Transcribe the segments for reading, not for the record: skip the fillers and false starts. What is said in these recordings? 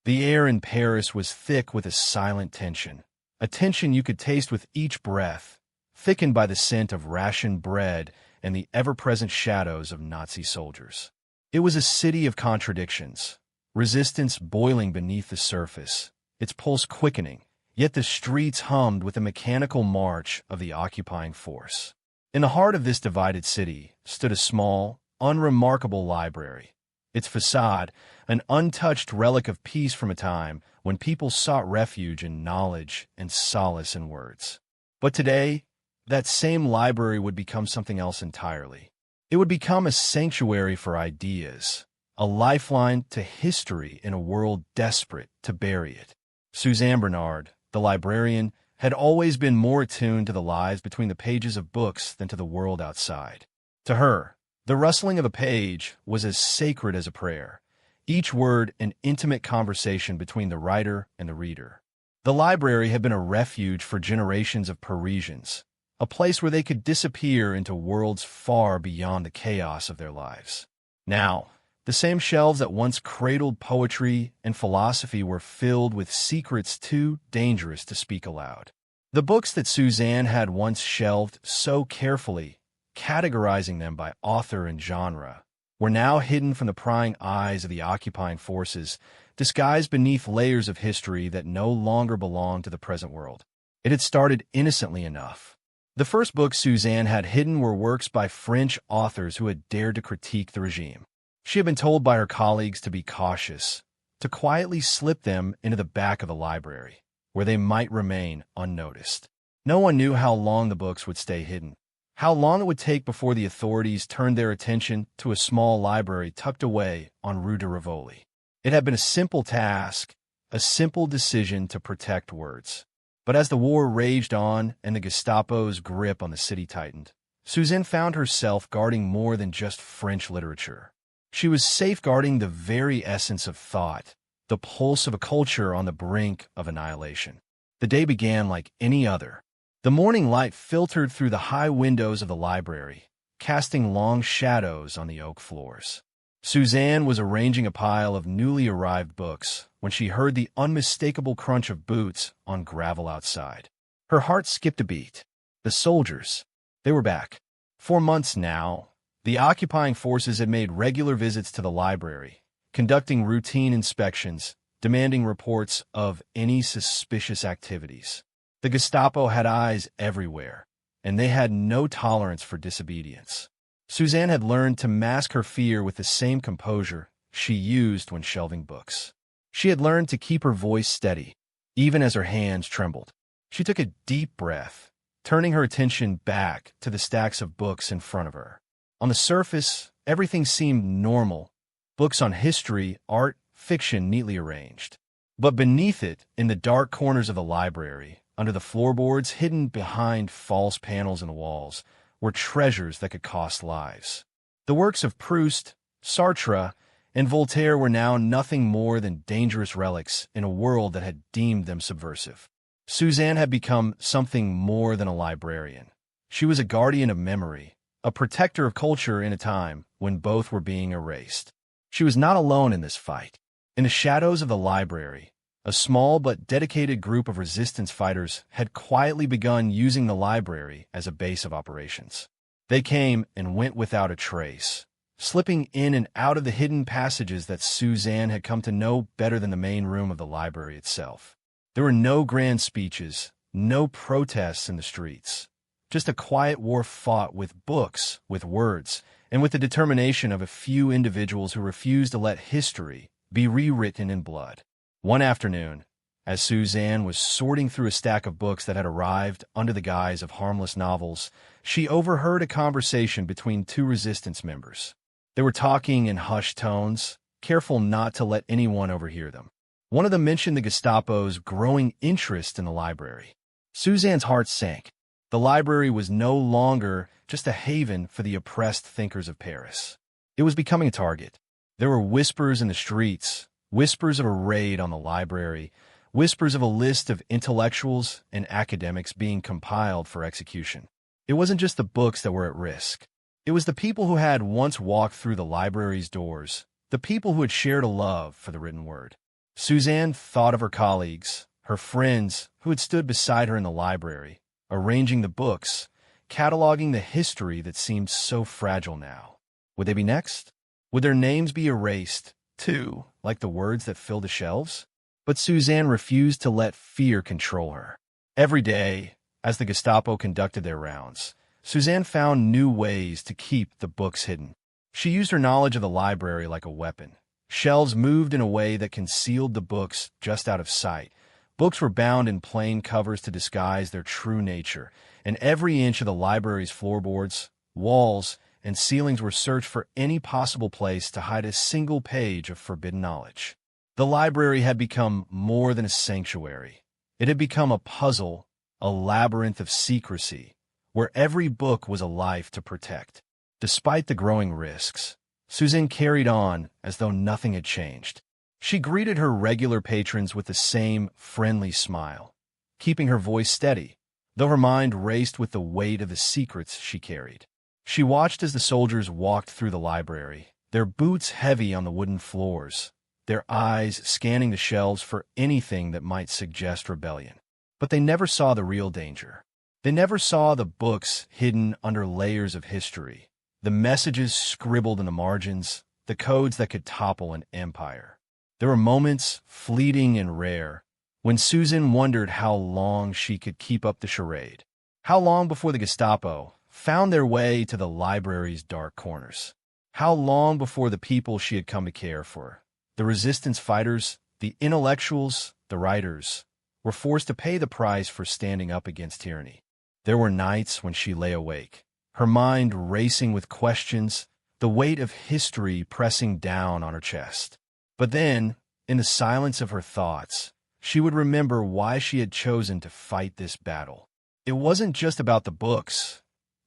The air in Paris was thick with a silent tension, a tension you could taste with each breath, thickened by the scent of rationed bread and the ever-present shadows of Nazi soldiers. It was a city of contradictions, resistance boiling beneath the surface, its pulse quickening, yet the streets hummed with the mechanical march of the occupying force. In the heart of this divided city stood a small, unremarkable library, its facade an untouched relic of peace from a time when people sought refuge in knowledge and solace in words. But today, that same library would become something else entirely. It would become a sanctuary for ideas, a lifeline to history in a world desperate to bury it. Suzanne Bernard, the librarian, had always been more attuned to the lives between the pages of books than to the world outside. To her, the rustling of a page was as sacred as a prayer, each word an intimate conversation between the writer and the reader. The library had been a refuge for generations of Parisians, a place where they could disappear into worlds far beyond the chaos of their lives. Now, the same shelves that once cradled poetry and philosophy were filled with secrets too dangerous to speak aloud. The books that Suzanne had once shelved so carefully, categorizing them by author and genre, were now hidden from the prying eyes of the occupying forces, disguised beneath layers of history that no longer belonged to the present world. It had started innocently enough. The first books Suzanne had hidden were works by French authors who had dared to critique the regime. She had been told by her colleagues to be cautious, to quietly slip them into the back of the library, where they might remain unnoticed. No one knew how long the books would stay hidden, how long it would take before the authorities turned their attention to a small library tucked away on Rue de Rivoli. It had been a simple task, a simple decision to protect words. But as the war raged on and the Gestapo's grip on the city tightened, Suzanne found herself guarding more than just French literature. She was safeguarding the very essence of thought, the pulse of a culture on the brink of annihilation. The day began like any other. The morning light filtered through the high windows of the library, casting long shadows on the oak floors. Suzanne was arranging a pile of newly arrived books when she heard the unmistakable crunch of boots on gravel outside. Her heart skipped a beat. The soldiers, they were back. For months now, the occupying forces had made regular visits to the library, conducting routine inspections, demanding reports of any suspicious activities. The Gestapo had eyes everywhere, and they had no tolerance for disobedience. Suzanne had learned to mask her fear with the same composure she used when shelving books. She had learned to keep her voice steady, even as her hands trembled. She took a deep breath, turning her attention back to the stacks of books in front of her. On the surface, everything seemed normal, books on history, art, fiction neatly arranged. But beneath it, in the dark corners of the library, under the floorboards hidden behind false panels in the walls, were treasures that could cost lives. The works of Proust, Sartre, and Voltaire were now nothing more than dangerous relics in a world that had deemed them subversive. Suzanne had become something more than a librarian. She was a guardian of memory, a protector of culture in a time when both were being erased. She was not alone in this fight. In the shadows of the library, a small but dedicated group of resistance fighters had quietly begun using the library as a base of operations. They came and went without a trace, slipping in and out of the hidden passages that Suzanne had come to know better than the main room of the library itself. There were no grand speeches, no protests in the streets, just a quiet war fought with books, with words, and with the determination of a few individuals who refused to let history be rewritten in blood. One afternoon, as Suzanne was sorting through a stack of books that had arrived under the guise of harmless novels, she overheard a conversation between two resistance members. They were talking in hushed tones, careful not to let anyone overhear them. One of them mentioned the Gestapo's growing interest in the library. Suzanne's heart sank. The library was no longer just a haven for the oppressed thinkers of Paris. It was becoming a target. There were whispers in the streets, whispers of a raid on the library, whispers of a list of intellectuals and academics being compiled for execution. It wasn't just the books that were at risk. It was the people who had once walked through the library's doors, the people who had shared a love for the written word. Suzanne thought of her colleagues, her friends who had stood beside her in the library, arranging the books, cataloging the history that seemed so fragile now. Would they be next? Would their names be erased, too, like the words that filled the shelves? But Suzanne refused to let fear control her. Every day, as the Gestapo conducted their rounds, Suzanne found new ways to keep the books hidden. She used her knowledge of the library like a weapon. Shelves moved in a way that concealed the books just out of sight. Books were bound in plain covers to disguise their true nature, and every inch of the library's floorboards, walls, and ceilings were searched for any possible place to hide a single page of forbidden knowledge. The library had become more than a sanctuary. It had become a puzzle, a labyrinth of secrecy, where every book was a life to protect. Despite the growing risks, Suzanne carried on as though nothing had changed. She greeted her regular patrons with the same friendly smile, keeping her voice steady, though her mind raced with the weight of the secrets she carried. She watched as the soldiers walked through the library, their boots heavy on the wooden floors, their eyes scanning the shelves for anything that might suggest rebellion. But they never saw the real danger. They never saw the books hidden under layers of history, the messages scribbled in the margins, the codes that could topple an empire. There were moments, fleeting and rare, when Susan wondered how long she could keep up the charade. How long before the Gestapo found their way to the library's dark corners? How long before the people she had come to care for, the resistance fighters, the intellectuals, the writers, were forced to pay the price for standing up against tyranny? There were nights when she lay awake, her mind racing with questions, the weight of history pressing down on her chest. But then, in the silence of her thoughts, she would remember why she had chosen to fight this battle. It wasn't just about the books.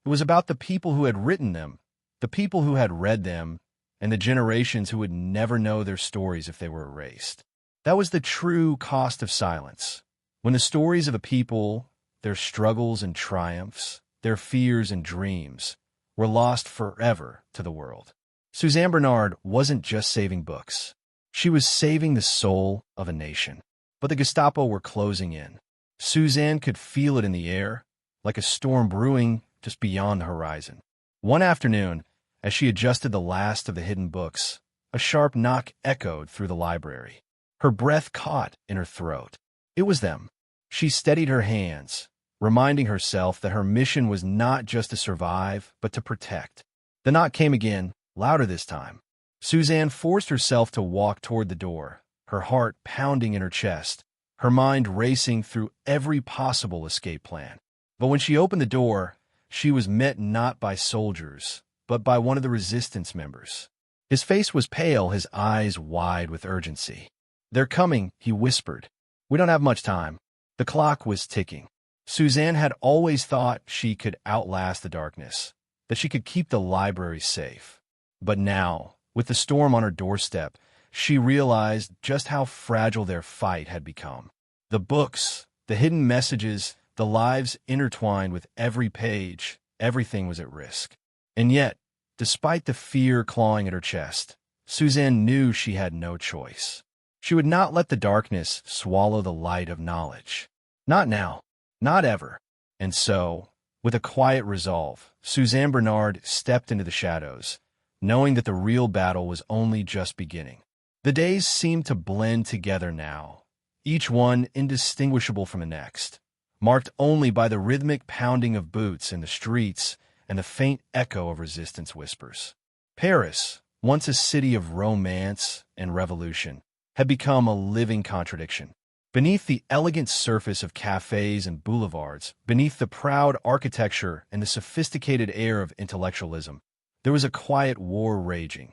It was about the people who had written them, the people who had read them, and the generations who would never know their stories if they were erased. That was the true cost of silence. When the stories of a people, their struggles and triumphs, their fears and dreams, were lost forever to the world. Suzanne Bernard wasn't just saving books. She was saving the soul of a nation. But the Gestapo were closing in. Suzanne could feel it in the air, like a storm brewing just beyond the horizon. One afternoon, as she adjusted the last of the hidden books, a sharp knock echoed through the library. Her breath caught in her throat. It was them. She steadied her hands, reminding herself that her mission was not just to survive, but to protect. The knock came again, louder this time. Suzanne forced herself to walk toward the door, her heart pounding in her chest, her mind racing through every possible escape plan. But when she opened the door, she was met not by soldiers, but by one of the resistance members. His face was pale, his eyes wide with urgency. "They're coming," he whispered. "We don't have much time." The clock was ticking. Suzanne had always thought she could outlast the darkness, that she could keep the library safe. But now, with the storm on her doorstep, she realized just how fragile their fight had become. The books, the hidden messages, the lives intertwined with every page, everything was at risk. And yet, despite the fear clawing at her chest, Suzanne knew she had no choice. She would not let the darkness swallow the light of knowledge. Not now, not ever. And so, with a quiet resolve, Suzanne Bernard stepped into the shadows, knowing that the real battle was only just beginning. The days seemed to blend together now, each one indistinguishable from the next, marked only by the rhythmic pounding of boots in the streets and the faint echo of resistance whispers. Paris, once a city of romance and revolution, had become a living contradiction. Beneath the elegant surface of cafes and boulevards, beneath the proud architecture and the sophisticated air of intellectualism, there was a quiet war raging,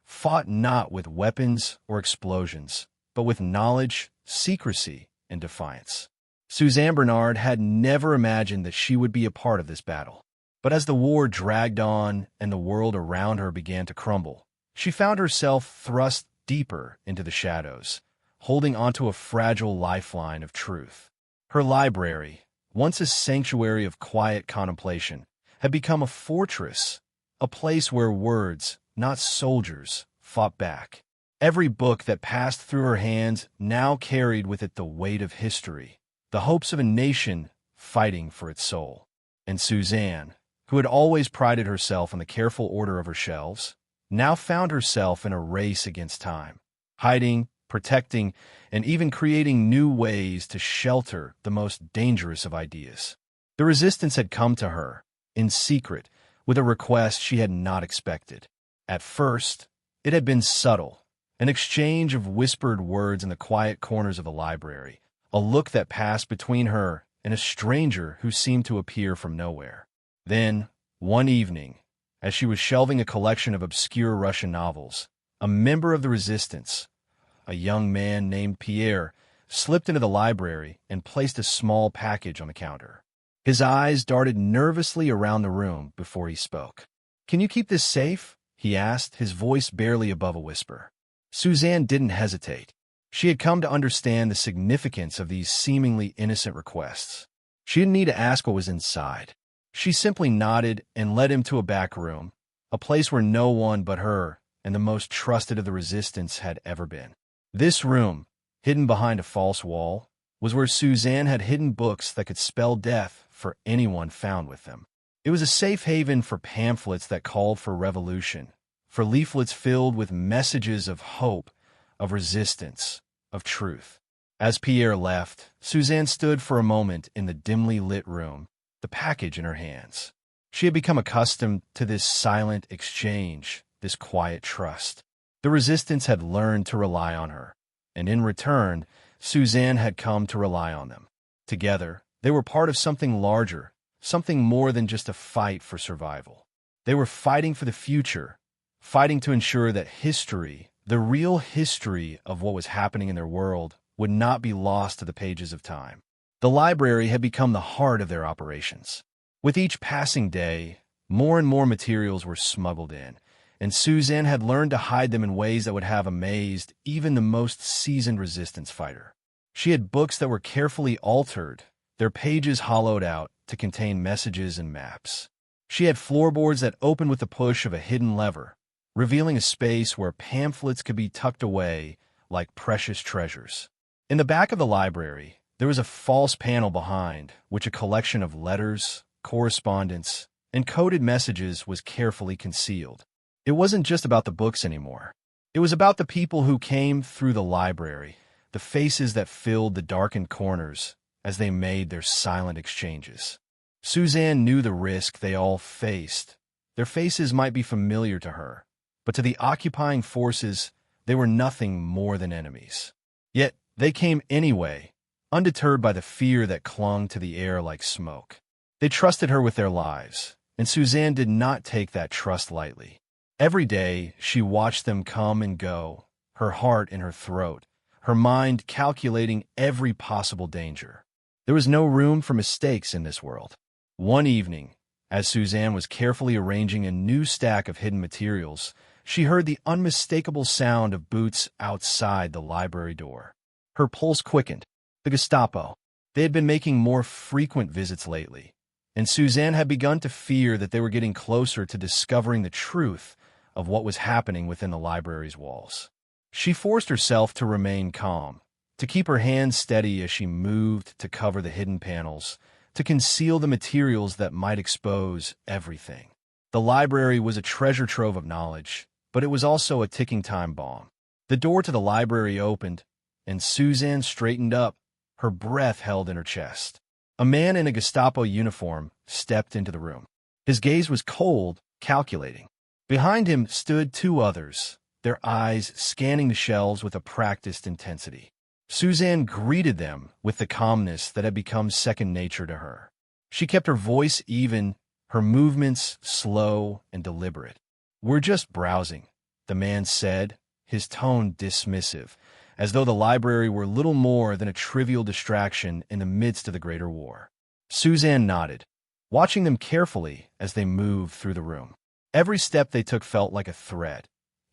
fought not with weapons or explosions, but with knowledge, secrecy, and defiance. Suzanne Bernard had never imagined that she would be a part of this battle. But as the war dragged on and the world around her began to crumble, she found herself thrust deeper into the shadows, holding onto a fragile lifeline of truth. Her library, once a sanctuary of quiet contemplation, had become a fortress, a place where words, not soldiers, fought back. Every book that passed through her hands now carried with it the weight of history, the hopes of a nation fighting for its soul. And Suzanne, who had always prided herself on the careful order of her shelves, now found herself in a race against time, hiding, protecting, and even creating new ways to shelter the most dangerous of ideas. The resistance had come to her, in secret, with a request she had not expected. At first, it had been subtle, an exchange of whispered words in the quiet corners of the library, a look that passed between her and a stranger who seemed to appear from nowhere. Then, one evening, as she was shelving a collection of obscure Russian novels, a member of the resistance, a young man named Pierre, slipped into the library and placed a small package on the counter. His eyes darted nervously around the room before he spoke. "Can you keep this safe?" he asked, his voice barely above a whisper. Suzanne didn't hesitate. She had come to understand the significance of these seemingly innocent requests. She didn't need to ask what was inside. She simply nodded and led him to a back room, a place where no one but her and the most trusted of the resistance had ever been. This room, hidden behind a false wall, was where Suzanne had hidden books that could spell death for anyone found with them. It was a safe haven for pamphlets that called for revolution, for leaflets filled with messages of hope, of resistance, of truth. As Pierre left, Suzanne stood for a moment in the dimly lit room, the package in her hands. She had become accustomed to this silent exchange, this quiet trust. The resistance had learned to rely on her, and in return, Suzanne had come to rely on them. Together, they were part of something larger, something more than just a fight for survival. They were fighting for the future, fighting to ensure that history, the real history of what was happening in their world, would not be lost to the pages of time. The library had become the heart of their operations. With each passing day, more and more materials were smuggled in, and Suzanne had learned to hide them in ways that would have amazed even the most seasoned resistance fighter. She had books that were carefully altered, their pages hollowed out to contain messages and maps. She had floorboards that opened with the push of a hidden lever, revealing a space where pamphlets could be tucked away like precious treasures. In the back of the library, there was a false panel behind which a collection of letters, correspondence, and coded messages was carefully concealed. It wasn't just about the books anymore. It was about the people who came through the library, the faces that filled the darkened corners as they made their silent exchanges. Suzanne knew the risk they all faced. Their faces might be familiar to her, but to the occupying forces, they were nothing more than enemies. Yet they came anyway, undeterred by the fear that clung to the air like smoke. They trusted her with their lives, and Suzanne did not take that trust lightly. Every day, she watched them come and go, her heart in her throat, her mind calculating every possible danger. There was no room for mistakes in this world. One evening, as Suzanne was carefully arranging a new stack of hidden materials, she heard the unmistakable sound of boots outside the library door. Her pulse quickened. The Gestapo. They had been making more frequent visits lately, and Suzanne had begun to fear that they were getting closer to discovering the truth of what was happening within the library's walls. She forced herself to remain calm, to keep her hands steady as she moved to cover the hidden panels, to conceal the materials that might expose everything. The library was a treasure trove of knowledge, but it was also a ticking time bomb. The door to the library opened, and Suzanne straightened up, her breath held in her chest. A man in a Gestapo uniform stepped into the room. His gaze was cold, calculating. Behind him stood two others, their eyes scanning the shelves with a practiced intensity. Suzanne greeted them with the calmness that had become second nature to her. She kept her voice even, her movements slow and deliberate. "We're just browsing," the man said, his tone dismissive, as though the library were little more than a trivial distraction in the midst of the greater war. Suzanne nodded, watching them carefully as they moved through the room. Every step they took felt like a threat.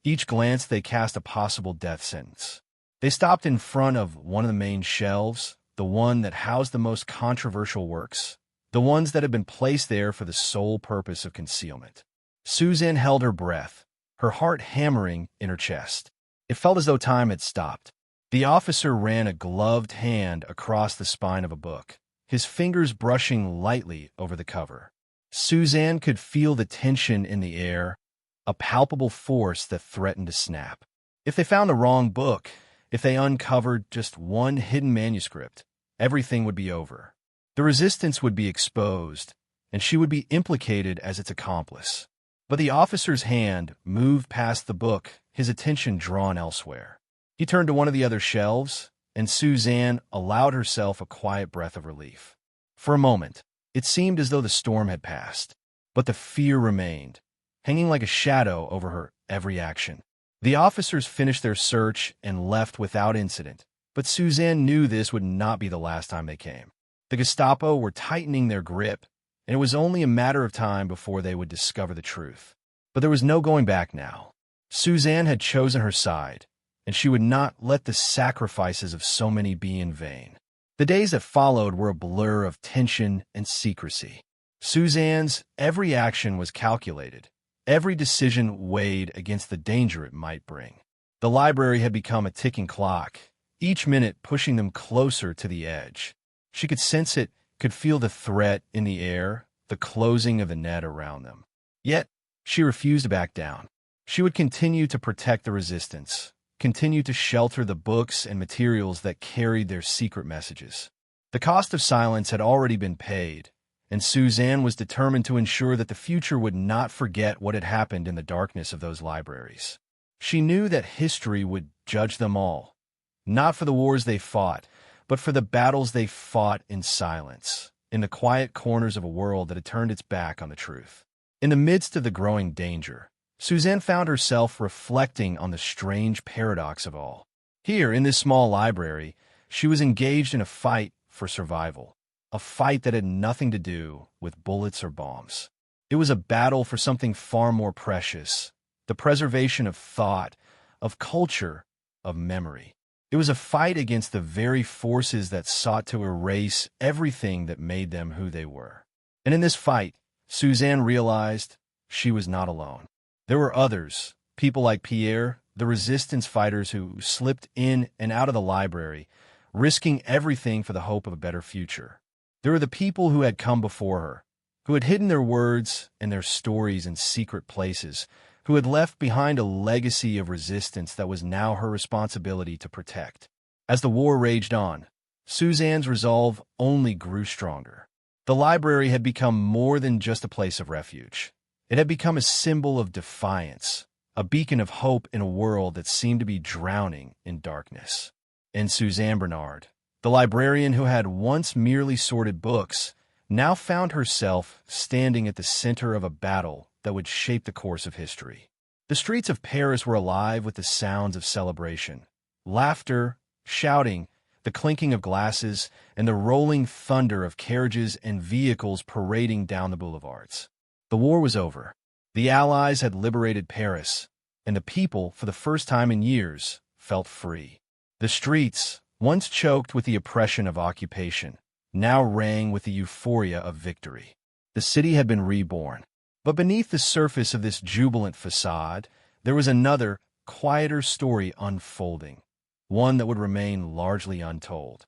Each glance they cast a possible death sentence. They stopped in front of one of the main shelves, the one that housed the most controversial works, the ones that had been placed there for the sole purpose of concealment. Suzanne held her breath, her heart hammering in her chest. It felt as though time had stopped. The officer ran a gloved hand across the spine of a book, his fingers brushing lightly over the cover. Suzanne could feel the tension in the air, a palpable force that threatened to snap. If they found the wrong book, if they uncovered just one hidden manuscript, everything would be over. The resistance would be exposed, and she would be implicated as its accomplice. But the officer's hand moved past the book, his attention drawn elsewhere. He turned to one of the other shelves, and Suzanne allowed herself a quiet breath of relief. For a moment, it seemed as though the storm had passed, but the fear remained, hanging like a shadow over her every action. The officers finished their search and left without incident, but Suzanne knew this would not be the last time they came. The Gestapo were tightening their grip, and it was only a matter of time before they would discover the truth. But there was no going back now. Suzanne had chosen her side, and she would not let the sacrifices of so many be in vain. The days that followed were a blur of tension and secrecy. Suzanne's every action was calculated, every decision weighed against the danger it might bring. The library had become a ticking clock, each minute pushing them closer to the edge. She could sense it, could feel the threat in the air, the closing of the net around them. Yet, she refused to back down. She would continue to protect the resistance, continue to shelter the books and materials that carried their secret messages. The cost of silence had already been paid, and Suzanne was determined to ensure that the future would not forget what had happened in the darkness of those libraries. She knew that history would judge them all, not for the wars they fought, but for the battles they fought in silence, in the quiet corners of a world that had turned its back on the truth. In the midst of the growing danger, Suzanne found herself reflecting on the strange paradox of all. Here, in this small library, she was engaged in a fight for survival, a fight that had nothing to do with bullets or bombs. It was a battle for something far more precious, the preservation of thought, of culture, of memory. It was a fight against the very forces that sought to erase everything that made them who they were. And in this fight, Suzanne realized she was not alone. There were others, people like Pierre, the resistance fighters who slipped in and out of the library, risking everything for the hope of a better future. There were the people who had come before her, who had hidden their words and their stories in secret places, who had left behind a legacy of resistance that was now her responsibility to protect. As the war raged on, Suzanne's resolve only grew stronger. The library had become more than just a place of refuge. It had become a symbol of defiance, a beacon of hope in a world that seemed to be drowning in darkness. And Suzanne Bernard, the librarian who had once merely sorted books, now found herself standing at the center of a battle that would shape the course of history. The streets of Paris were alive with the sounds of celebration, laughter, shouting, the clinking of glasses, and the rolling thunder of carriages and vehicles parading down the boulevards. The war was over. The Allies had liberated Paris, and the people, for the first time in years, felt free. The streets, once choked with the oppression of occupation, now rang with the euphoria of victory. The city had been reborn. But beneath the surface of this jubilant facade, there was another, quieter story unfolding, one that would remain largely untold.